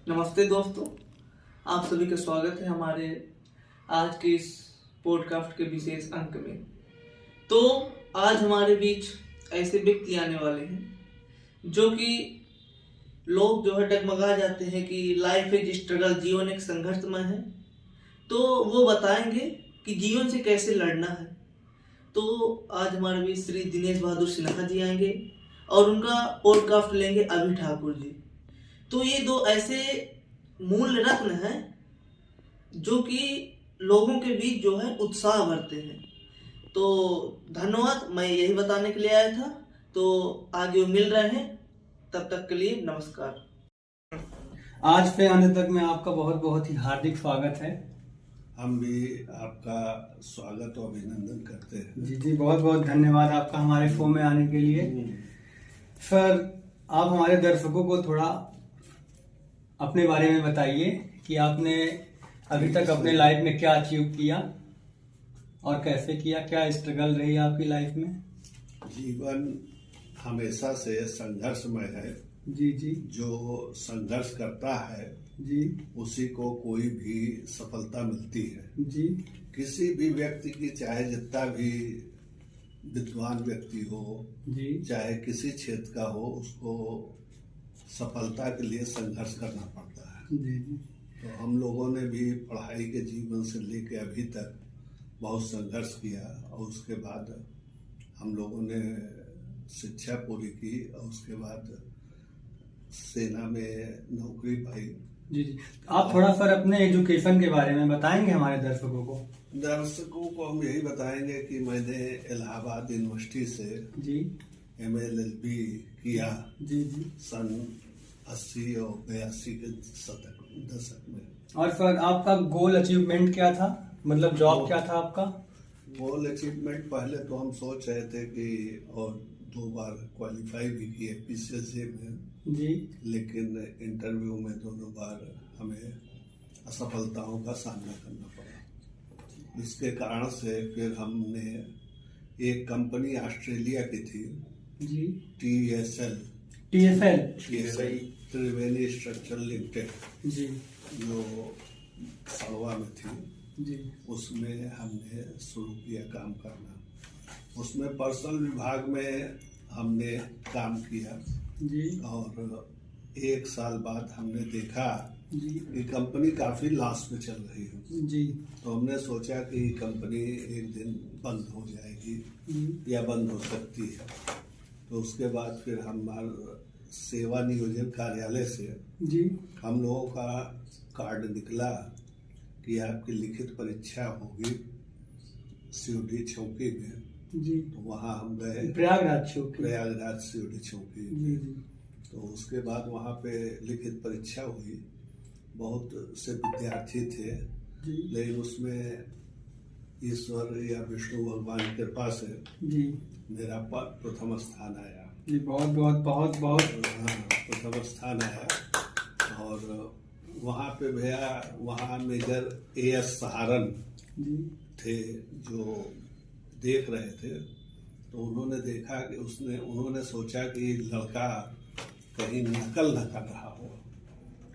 नमस्ते दोस्तों, आप सभी का स्वागत है हमारे आज के इस पॉडकास्ट के विशेष अंक में। तो आज हमारे बीच ऐसे व्यक्ति आने वाले हैं जो कि लोग जो है डगमगा जाते हैं कि लाइफ इज स्ट्रगल, जीवन एक संघर्षमय है। तो वो बताएंगे कि जीवन से कैसे लड़ना है। तो आज हमारे बीच श्री दिनेश बहादुर सिन्हा जी आएंगे और उनका पॉडकास्ट लेंगे अभी ठाकुर जी। तो ये दो ऐसे मूल रत्न हैं जो कि लोगों के बीच जो है उत्साह भरते हैं। तो धन्यवाद, मैं यही बताने के लिए आया था। तो आगे वो मिल रहे हैं, तब तक के लिए नमस्कार। आज से आने तक में आपका बहुत बहुत ही हार्दिक स्वागत है। हम भी आपका स्वागत और अभिनंदन करते हैं। जी जी, बहुत बहुत धन्यवाद आपका हमारे शो में आने के लिए। सर, आप हमारे दर्शकों को थोड़ा अपने बारे में बताइए कि आपने अभी तक अपने लाइफ में क्या अचीव किया और कैसे किया, क्या स्ट्रगल रही आपकी लाइफ में। जीवन हमेशा से संघर्षमय है। जी जी जो संघर्ष करता है जी उसी को कोई भी सफलता मिलती है। जी किसी भी व्यक्ति की, चाहे जितना भी विद्वान व्यक्ति हो, जी चाहे किसी क्षेत्र का हो, उसको सफलता के लिए संघर्ष करना पड़ता है। जी जी तो हम लोगों ने भी पढ़ाई के जीवन से लेकर अभी तक बहुत संघर्ष किया और उसके बाद हम लोगों ने शिक्षा पूरी की और उसके बाद सेना में नौकरी पाई। जी जी। आप थोड़ा सर अपने एजुकेशन के बारे में बताएंगे हमारे दर्शकों को। दर्शकों को हम यही बताएंगे कि मैंने इलाहाबाद यूनिवर्सिटी से जी MA-LLB किया जी जी। सन 80 और 82 के दशक में। और सर आपका गोल अचीवमेंट क्या था, मतलब जॉब क्या था आपका? गोल अचीवमेंट पहले तो हम सोच रहे थे कि, और 2 बार क्वालिफाई भी किए PCSJ में जी। लेकिन इंटरव्यू में दोनों बार हमें असफलताओं का सामना करना पड़ा। इसके कारण से फिर हमने एक कंपनी ऑस्ट्रेलिया की थी जी। TSL त्रिवेणी स्ट्रक्चर लिमिटेड, जी जो सड़वा में थी, जी उसमें हमने शुरू किया काम करना। उसमें पर्सनल विभाग में हमने काम किया जी और 1 साल बाद हमने देखा जी कि कंपनी काफी लॉस में चल रही है। जी तो हमने सोचा कि कंपनी एक दिन बंद हो जाएगी या बंद हो सकती है। तो उसके बाद फिर हमारे सेवा नियोजन कार्यालय से जी हम लोगों का कार्ड निकला कि आपकी लिखित परीक्षा होगी COD चौकी में। जी। तो वहाँ हम गए, प्रयागराज COD चौकी जी में। जी तो उसके बाद वहाँ पे लिखित परीक्षा हुई। बहुत से विद्यार्थी थे, जी लेकिन उसमें ईश्वर या विष्णु भगवान की कृपा से जी मेरा प्रथम स्थान आया। जी। बहुत बहुत बहुत बहुत हाँ, प्रथम स्थान आया। और वहाँ पे भैया, वहाँ मेजर AS सहारन जी थे जो देख रहे थे। तो उन्होंने देखा कि उन्होंने सोचा कि लड़का कहीं नकल न कर रहा हो,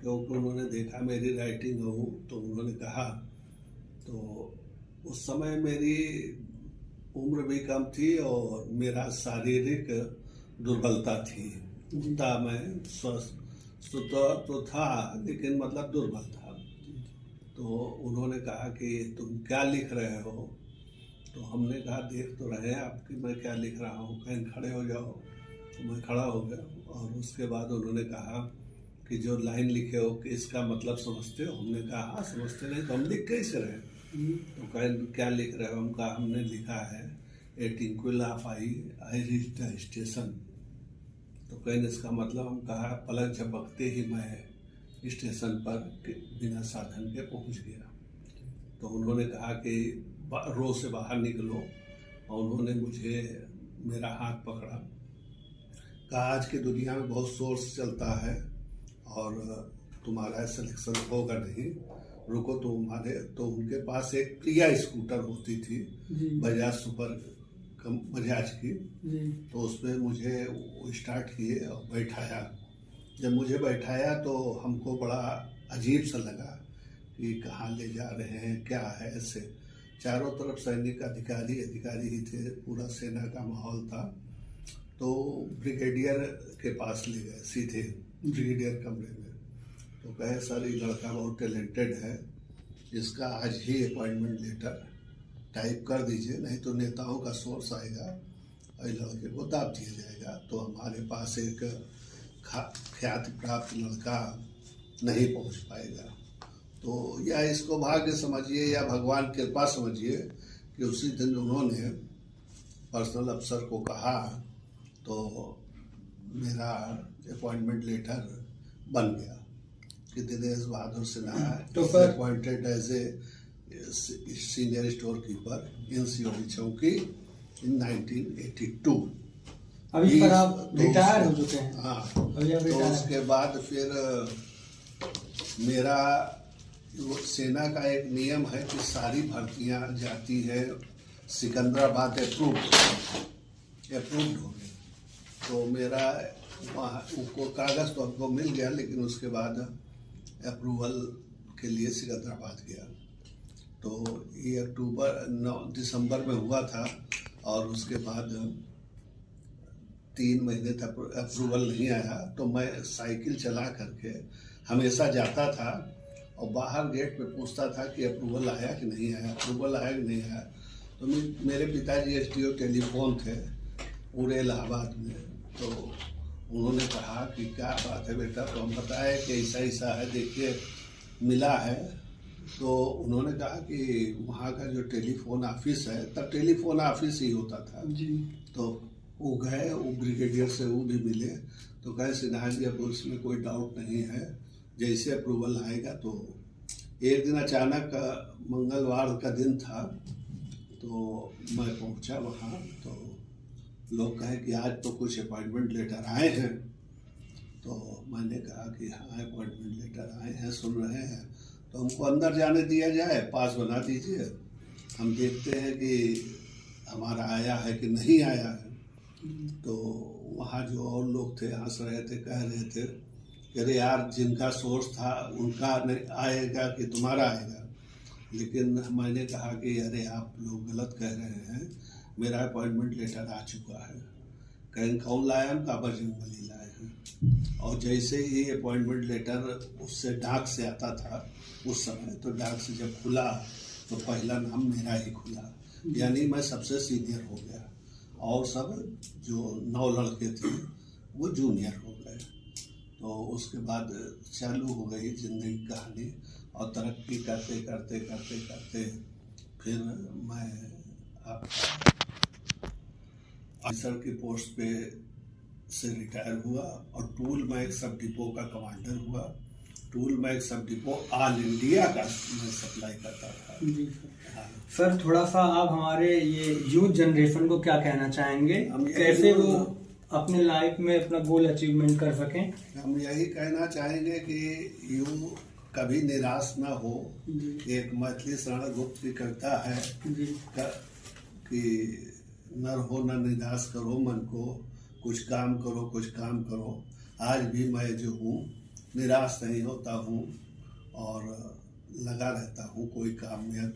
क्योंकि उन्होंने देखा मेरी राइटिंग हो। तो उन्होंने कहा, तो उस समय मेरी उम्र भी कम थी और मेरा शारीरिक दुर्बलता थी। था, मैं स्वस्थ तो था लेकिन मतलब दुर्बल था। तो उन्होंने कहा कि तुम क्या लिख रहे हो? तो हमने कहा देख तो रहे हैं आपकी मैं क्या लिख रहा हूँ, कहीं खड़े हो जाओ। तो मैं खड़ा हो गया और उसके बाद उन्होंने कहा कि जो लाइन लिखे हो कि इसका मतलब समझते हो? हमने कहा हाँ समझते, नहीं तो हम लिख कैसे रहे? तो कहें क्या लिख रहे हो? हम कहा हमने लिखा है a tinkle of eye reach the station. तो कहें इसका मतलब? हम कहा पलक झपकते ही मैं स्टेशन पर बिना साधन के पहुंच गया। तो उन्होंने कहा कि रो से बाहर निकलो, और उन्होंने मुझे मेरा हाथ पकड़ा, कहा आज की दुनिया में बहुत सोर्स चलता है और तुम्हारा सिलेक्शन होगा नहीं, रुको तुम्हारे। तो उनके पास एक प्रिया स्कूटर होती थी, बजाज सुपर बजाज की। तो उसमें मुझे स्टार्ट किए और बैठाया जब मुझे बैठाया तो हमको बड़ा अजीब सा लगा कि कहाँ ले जा रहे हैं, क्या है। ऐसे चारों तरफ सैनिक अधिकारी ही थे, पूरा सेना का माहौल था। तो ब्रिगेडियर के पास ले गए, सीधे ब्रिगेडियर कमरे में। तो कहे सर ये लड़का बहुत टैलेंटेड है, इसका आज ही अपॉइंटमेंट लेटर टाइप कर दीजिए, नहीं तो नेताओं का सोर्स आएगा और लड़के को दाब दिया जाएगा। तो हमारे पास एक ख्याति प्राप्त लड़का नहीं पहुंच पाएगा। तो या इसको भाग्य समझिए या भगवान कृपा समझिए कि उसी दिन उन्होंने पर्सनल अफसर को कहा, तो मेरा अपॉइंटमेंट लेटर बन गया कि दिनेश बहादुर सिन्हा तो appointed as a senior store keeper in COD Chheoki in 1982। अभी पर आप रिटायर हो चुके हैं। हाँ, अभी आप तो रिटायर उसके बाद फिर मेरा सेना का एक नियम है कि सारी भर्तियां जाती है सिकंदराबाद अप्रूव्ड हो गई। तो मेरा वहाँ उनको कागज़ तो हमको मिल गया, लेकिन उसके बाद अप्रूवल के लिए सिकंदराबाद गया। तो ये दिसंबर में हुआ था और उसके बाद 3 महीने तक अप्रूवल नहीं आया। तो मैं साइकिल चला करके हमेशा जाता था और बाहर गेट पे पूछता था कि अप्रूवल आया कि नहीं आया, अप्रूवल आया कि नहीं आया। तो मेरे पिताजी एसडीओ टेलीफोन थे पूरे इलाहाबाद में। तो उन्होंने कहा कि क्या बात है बेटा, तो हम बताए कि ऐसा है, देखिए मिला है। तो उन्होंने कहा कि वहाँ का जो टेलीफोन ऑफिस है, तब टेलीफोन ऑफिस ही होता था जी। तो वो गए, वो ब्रिगेडियर से वो भी मिले। तो कहे सिन्हा जी अब उसमें कोई डाउट नहीं है, जैसे अप्रूवल आएगा। तो एक दिन अचानक मंगलवार का दिन था, तो मैं पहुंचा वहाँ। तो लोग कहे कि आज तो कुछ अपॉइंटमेंट लेटर आए हैं। तो मैंने कहा कि हाँ अपॉइंटमेंट लेटर आए हैं, सुन रहे हैं। तो हमको अंदर जाने दिया जाए, पास बना दीजिए, हम देखते हैं कि हमारा आया है कि नहीं आया है। तो वहाँ जो और लोग थे हंस रहे थे, कह रहे थे कि अरे यार जिनका सोर्स था उनका नहीं आएगा कि तुम्हारा आएगा। लेकिन मैंने कहा कि अरे आप लोग गलत कह रहे हैं, मेरा अपॉइंटमेंट लेटर आ चुका है। कहीं कौन लाया, हम काबर जंगली लाए हैं। और जैसे ही अपॉइंटमेंट लेटर उससे डाक से आता था उस समय, तो डाक से जब खुला तो पहला नाम मेरा ही खुला, यानी मैं सबसे सीनियर हो गया और सब जो 9 लड़के थे वो जूनियर हो गए। तो उसके बाद चालू हो गई जिंदगी कहानी और तरक्की करते करते करते करते फिर मैं ऑफिसर की पोस्ट पे से रिटायर हुआ और टूल मैग सब डिपो का कमांडर हुआ। टूल मैग सब डिपो ऑल इंडिया का मैं सप्लाई करता था। जी सर, थोड़ा सा आप हमारे ये यूथ जनरेशन को क्या कहना चाहेंगे, कैसे वो अपने लाइफ में अपना गोल अचीवमेंट कर सकें? हम यही कहना चाहेंगे कि यू कभी निराश ना हो। एक मैथिली शरण गुप्त भी कहता है कि नर हो न निराश करो मन को, कुछ काम करो कुछ काम करो। आज भी मैं जो हूँ निराश नहीं होता हूँ और लगा रहता हूँ कोई काम में।